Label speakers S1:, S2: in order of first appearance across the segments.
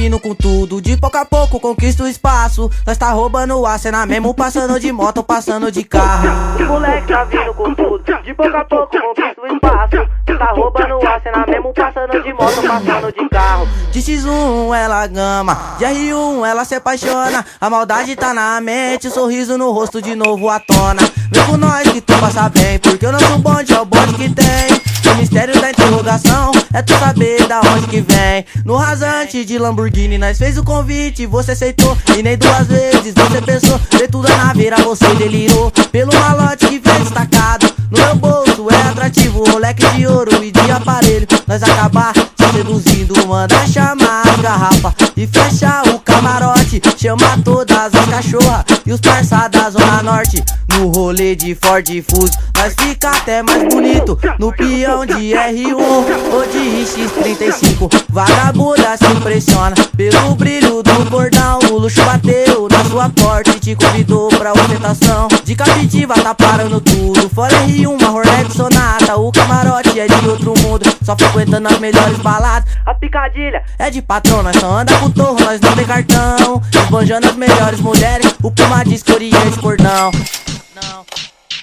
S1: vindo com tudo, de pouco a pouco conquista o espaço. Nós tá roubando a cena mesmo, passando de moto, passando de carro.
S2: Os moleque tá vindo com tudo, de pouco a pouco conquista o espaço. Nós tá roubando a cena mesmo, passando de moto, passando de carro.
S1: De X1 ela gama, de R1 ela se apaixona. A maldade tá na mente, o sorriso no rosto de novo à tona. Vem com nós que tu passa bem, porque o nosso bonde é o bonde que tem. O mistério da interrogação é tu saber da onde que vem. No rasante de Lamborghini nós fez o convite, você aceitou e nem duas vezes você pensou. Vê tudo na naveira, você delirou pelo malote que vem destacado. No meu bolso é atrativo, moleque de ouro e de aparelho. Nós acabar te seduzindo, manda chamar as garrafas e fecha o camarote. Chama todas as cachorras e os parça da Zona Norte. No rolê de Ford Fuso nós fica até mais bonito. No peão de R1 ou de X35, vagabunda se impressiona pelo brilho do cordão. O luxo bateu na sua porta e te convidou pra ostentação. De Captiva tá parando tudo, fora R1, uma Hornet Sonata. O camarote é de outro mundo, só frequentando as melhores baladas.
S2: A picadilha
S1: é de patrão, nós só anda com torro, nós não tem cartão. Esbanjando as melhores mulheres, o Puma diz que oriente cordão.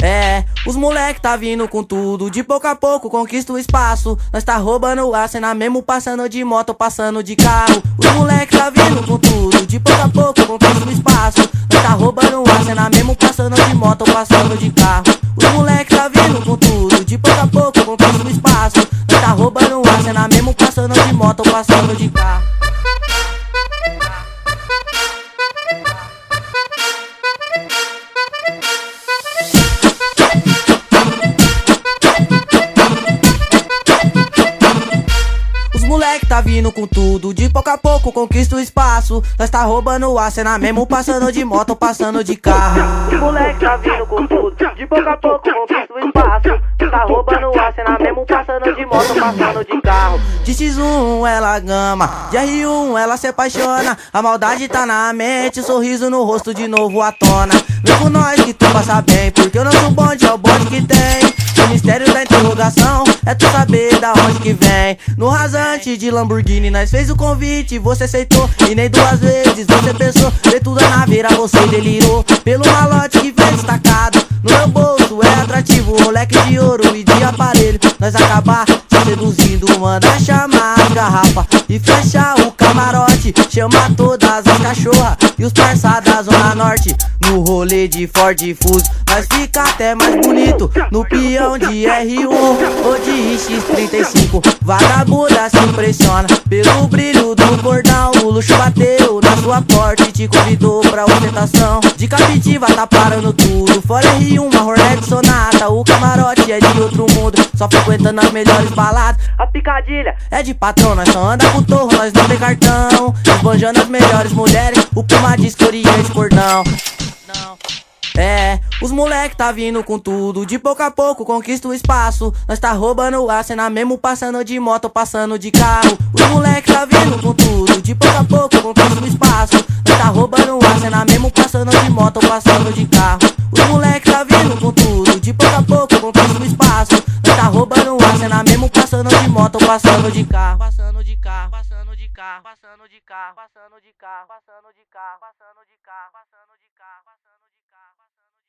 S1: É, os moleque tá vindo com tudo, de pouco a pouco conquista o espaço. Nós tá roubando a cena mesmo, passando de moto, passando de carro. Os moleque tá vindo com tudo, de pouco a pouco conquista o espaço. Nós tá roubando a cena mesmo, passando de moto, passando de carro. Os moleque tá vindo com tudo, de pouco a pouco conquista o espaço. Nós tá roubando a cena mesmo, passando de moto, passando de carro. Moleque tá vindo com tudo, de pouco a pouco conquista o espaço. Nós tá roubando a cena mesmo, passando de moto, passando de carro.
S2: Os moleque tá vindo com tudo, de pouco a pouco conquista o espaço. Nós tá roubando a cena mesmo, passando de moto, passando de carro.
S1: De X1 ela gama, de R1 ela se apaixona. A maldade tá na mente, o sorriso no rosto de novo à tona. Vem com nós que tu passa bem, porque o nosso bonde é o bonde que tem. O mistério da interrogação é tu saber da onde que vem. No rasante de Lamborghini nós fez o convite, você aceitou e nem duas vezes você pensou. Vê tudo na naveira, você delirou pelo malote que vem destacado. No meu bolso é atrativo, moleque de ouro e de aparelho. Nós acabar te seduzindo, manda chamar as garrafas e fecha o camarote. Chama todas as cachorras e os parça da Zona Norte. No rolê de Ford Fuso nós fica até mais bonito. No peão de R1 ou de X35, vagabunda se impressiona pelo brilho do cordão. O luxo bateu na sua porta e te convidou pra ostentação. De Captiva tá parando tudo, fora R1, uma Hornet Sonata. O camarote é de outro mundo, só frequentando as melhores baladas.
S2: A picadilha
S1: é de patrão, nós só anda com torro, nós não tem cartão. Esbanjando as melhores mulheres, o Puma diz que oriente cordão. É, os moleque tá vindo com tudo, de pouco a pouco conquista o espaço. Nós tá roubando a cena mesmo, passando de moto, passando de carro. Os moleque tá vindo com tudo, de pouco a pouco conquista o espaço. Nós tá roubando a cena mesmo, passando de moto, passando de carro. Os moleque tá vindo com tudo, de pouco a pouco conquista o espaço. Nós tá roubando a cena mesmo, passando de moto, passando de carro. Passando de carro, passando de carro, passando de carro, passando de carro, passando de carro, passando de carro, passando de carro, passando de carro.